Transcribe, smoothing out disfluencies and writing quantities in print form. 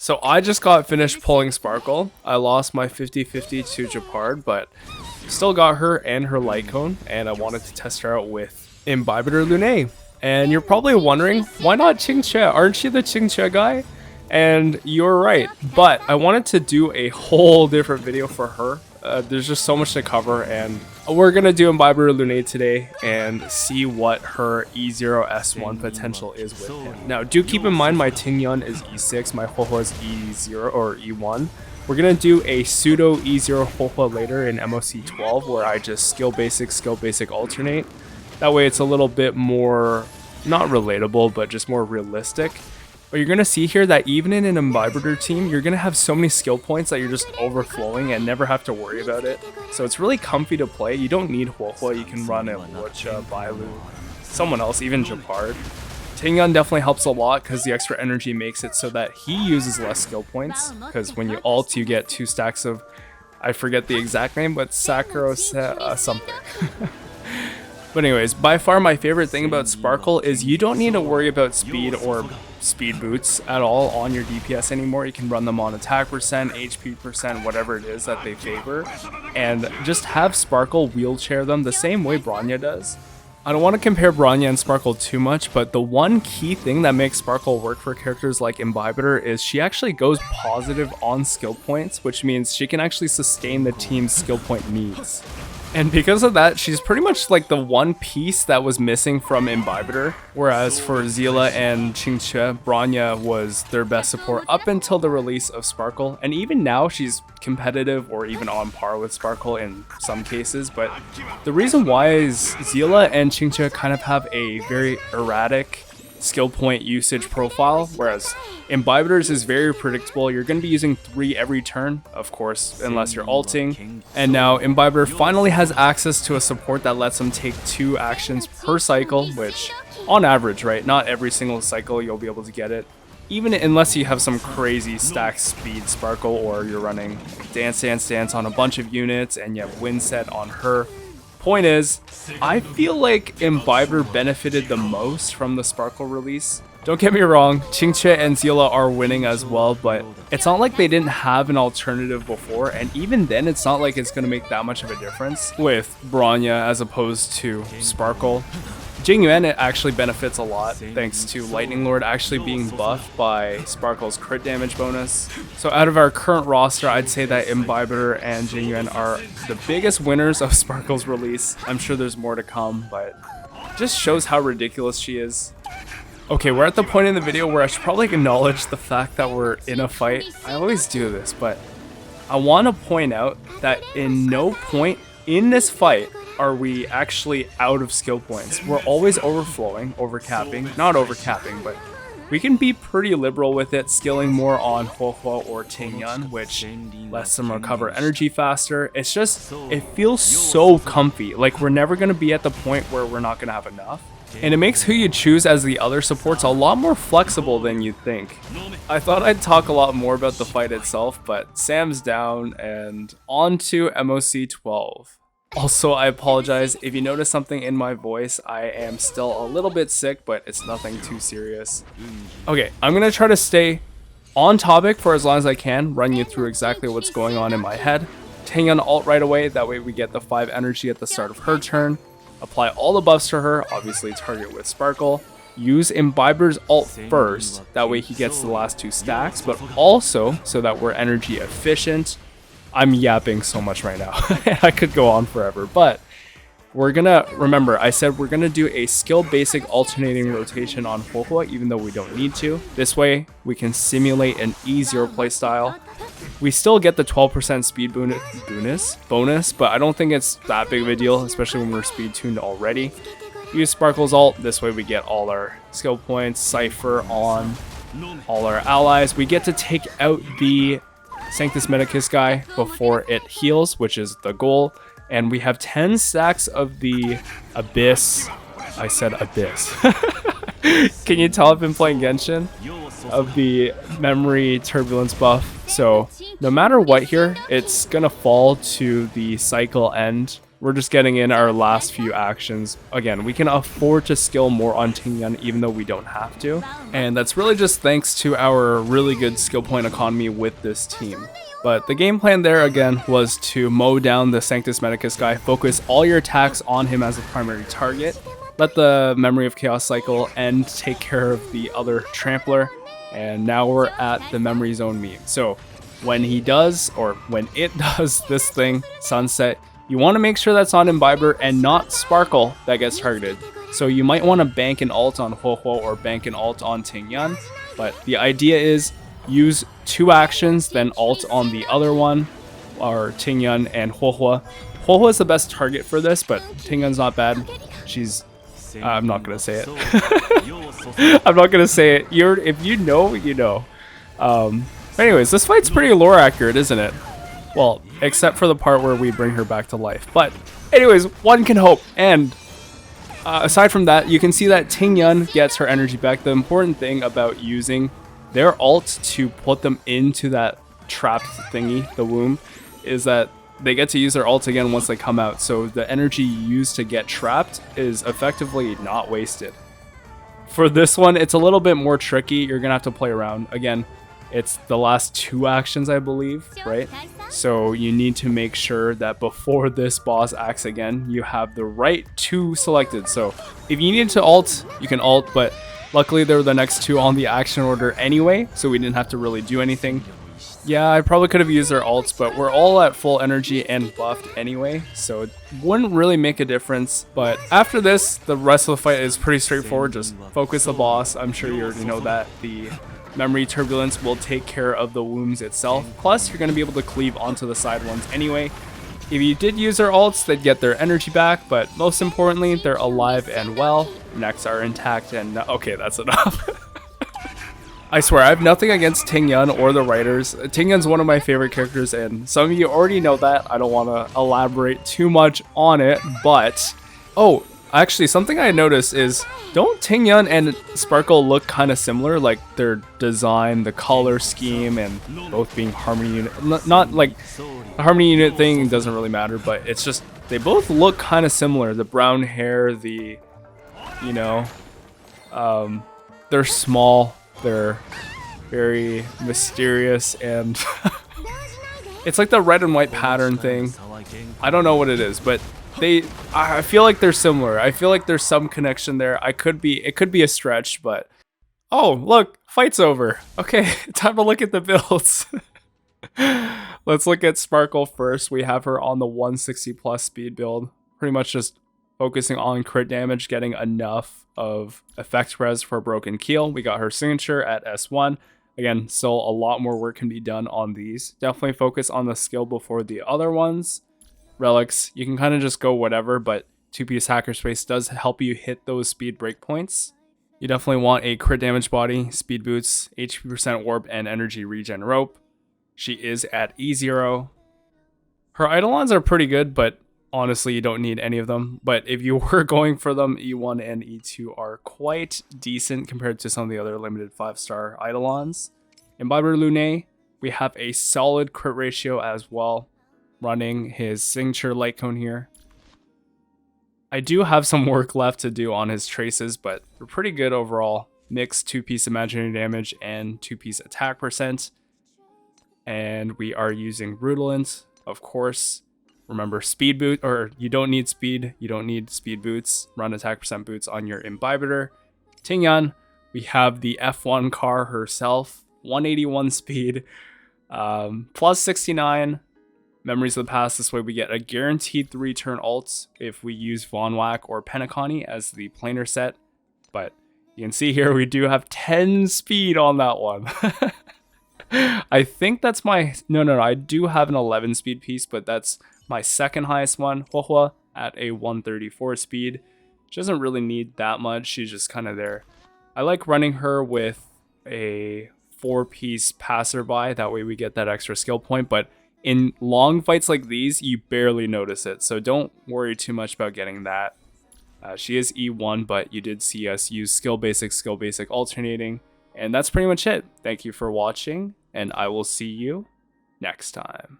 So I just got finished pulling Sparkle. I lost my 50-50 to Japard, but still got her and her Light Cone, and I wanted to test her out with Imbibitor Lunae. And you're probably wondering, why not Qingque? Aren't you the Qingque guy? And you're right, but I wanted to do a whole different video for her. There's just so much to cover, and we're gonna do Imbibitor Lunae today and see what her E0 S1 potential is with him. Now, do keep in mind my Tingyun is E6, my Huohuo is E0 or E1. We're gonna do a pseudo E0 Huohuo later in MOC 12 where I just skill basic alternate. That way it's a little bit more, not relatable, but just more realistic. But you're going to see here that even in an Imbibitor team, you're going to have so many skill points that you're just overflowing and never have to worry about it. So it's really comfy to play. You don't need Huohuo. You can run a Lucha, Bailu, someone else, even Japard. Tingyun definitely helps a lot because the extra energy makes it so that he uses less skill points. Because when you ult, you get 2 stacks of, I forget the exact name, but Sakura something. But anyways, by far my favorite thing about Sparkle is you don't need to worry about speed or speed boots at all on your DPS anymore. You can run them on attack percent, HP percent, whatever it is that they favor, and just have Sparkle wheelchair them the same way Bronya does. I don't want to compare Bronya and Sparkle too much, but the one key thing that makes Sparkle work for characters like Imbibitor is she actually goes positive on skill points, which means she can actually sustain the team's skill point needs. And because of that, she's pretty much like the one piece that was missing from Imbibitor, whereas for Seele and Qingque, Bronya was their best support up until the release of Sparkle, and even now she's competitive or even on par with Sparkle in some cases. But the reason why is Seele and Qingque kind of have a very erratic skill point usage profile, whereas Imbibitor's is very predictable. You're going to be using 3 every turn, of course, unless you're ulting. And now Imbibitor finally has access to a support that lets him take 2 actions per cycle, which on average, right, not every single cycle you'll be able to get it, even unless you have some crazy stack speed Sparkle or you're running Dance Dance Dance on a bunch of units and you have Wind Set on her. Point is, I feel like Imbibitor benefited the most from the Sparkle release. Don't get me wrong, Qingque and Seele are winning as well, but it's not like they didn't have an alternative before, and even then it's not like it's going to make that much of a difference with Bronya as opposed to Sparkle. Jingyuan, it actually benefits a lot thanks to Lightning Lord actually being buffed by Sparkle's crit damage bonus. So out of our current roster, I'd say that Imbibitor and Jingyuan are the biggest winners of Sparkle's release. I'm sure there's more to come, but just shows how ridiculous she is. Okay, we're at the point in the video where I should probably acknowledge the fact that we're in a fight. I always do this, but I want to point out that in no point in this fight are we actually out of skill points. We're always overflowing, overcapping, not overcapping, but we can be pretty liberal with it, skilling more on Huohuo or Tingyun, which lets them recover energy faster. It's just, it feels so comfy. Like we're never going to be at the point where we're not going to have enough. And it makes who you choose as the other supports a lot more flexible than you'd think. I thought I'd talk a lot more about the fight itself, but Sam's down and on to MOC 12. Also, I apologize if you notice something in my voice. I am still a little bit sick, but it's nothing too serious. Okay, I'm going to try to stay on topic for as long as I can, run you through exactly what's going on in my head. Tingyun ult right away, that way we get the 5 energy at the start of her turn. Apply all the buffs to her, obviously target with Sparkle. Use Imbibitor's ult first, that way he gets the last 2 stacks, but also so that we're energy efficient. I'm yapping so much right now. I could go on forever, but we're gonna, remember, I said we're gonna do a skill basic alternating rotation on Huohuo, even though we don't need to. This way, we can simulate an E0 playstyle. We still get the 12% speed bonus, but I don't think it's that big of a deal, especially when we're speed tuned already. Use Sparkle's ult, this way we get all our skill points, Cypher on all our allies. We get to take out the Sanctus Medicus guy before it heals, which is the goal. And we have 10 stacks of the Abyss. I said Abyss. Can you tell I've been playing Genshin? Of the memory turbulence buff. So no matter what here, it's gonna fall to the cycle end we're just getting in our last few actions. Again, we can afford to skill more on Tingyun even though we don't have to. And that's really just thanks to our really good skill point economy with this team. But the game plan there again was to mow down the Sanctus Medicus guy, focus all your attacks on him as a primary target, let the Memory of Chaos cycle and take care of the other Trampler. And now we're at the Memory Zone meme. So when he does, or when it does this thing, Sunset, you want to make sure that's on Imbibitor and not Sparkle that gets targeted. So you might want to bank an ult on Huohuo or bank an ult on Tingyun, but the idea is use 2 actions, then ult on the other one, or Tingyun and Huohuo. Huohuo is the best target for this, but Tingyun's not bad. She's... I'm not going to say it. I'm not going to say it. If you know, you know. Anyways, this fight's pretty lore accurate, isn't it? Well, except for the part where we bring her back to life. But anyways, one can hope. And aside from that, you can see that Tingyun gets her energy back. The important thing about using their ult to put them into that trapped thingy, the womb, is that they get to use their ult again once they come out. So the energy used to get trapped is effectively not wasted. For this one, it's a little bit more tricky. You're going to have to play around. Again, it's the last 2 actions, I believe, right? So you need to make sure that before this boss acts again, you have the right 2 selected. So if you need to ult, you can ult, but luckily they were the next 2 on the action order anyway, so we didn't have to really do anything. Yeah, I probably could have used their ults, but we're all at full energy and buffed anyway, so it wouldn't really make a difference. But after this, the rest of the fight is pretty straightforward. Just focus the boss. I'm sure you already know that. The Memory Turbulence will take care of the wombs itself. Plus, you're going to be able to cleave onto the side ones anyway. If you did use their ults, they'd get their energy back, but most importantly, they're alive and well. Necks are intact and... Okay, that's enough. I swear, I have nothing against Tingyun or the writers. Tingyun's one of my favorite characters, and some of you already know that. I don't want to elaborate too much on it, but... Oh, actually, something I noticed is, don't Tingyun and Sparkle look kind of similar? Like, their design, the color scheme, and both being Harmony Unit. Not like, the Harmony Unit thing doesn't really matter, but it's just, they both look kind of similar. The brown hair, the, you know, they're small. They're very mysterious, and it's like the red and white pattern thing. I don't know what it is, but I feel like they're similar. I feel like there's some connection there. It could be a stretch, but oh, look, fight's over. Okay, time to look at the builds. Let's look at Sparkle first. We have her on the 160 plus speed build, pretty much just focusing on crit damage, getting enough of effect res for Broken Keel. We got her signature at S1. Again, still a lot more work can be done on these. Definitely focus on the skill before the other ones. Relics, you can kind of just go whatever, but 2-piece Hackerspace does help you hit those speed breakpoints. You definitely want a crit damage body, speed boots, HP% warp, and energy regen rope. She is at E0. Her Eidolons are pretty good, but honestly, you don't need any of them. But if you were going for them, E1 and E2 are quite decent compared to some of the other limited 5-star Eidolons. Imbibitor Lunae, we have a solid crit ratio as well, running his signature light cone here. I do have some work left to do on his traces, but they're pretty good overall. Mixed 2-piece imaginary damage and 2-piece attack percent. And we are using Rutilant, of course. Remember, speed boot, or you don't need speed. You don't need speed boots. Run attack percent boots on your Imbibitor. Tingyun, we have the F1 car herself. 181 speed, plus 69. Memories of the Past. This way we get a guaranteed 3-turn ults if we use Von Whack or Penacony as the planar set. But you can see here we do have 10 speed on that one. I think that's my... No, I do have an 11 speed piece, but that's my second highest one. Huohuo at a 134 speed. She doesn't really need that much. She's just kind of there. I like running her with a 4-piece passerby. That way we get that extra skill point. But in long fights like these, you barely notice it. So don't worry too much about getting that. She is E1, but you did see us use skill basic, alternating. And that's pretty much it. Thank you for watching, and I will see you next time.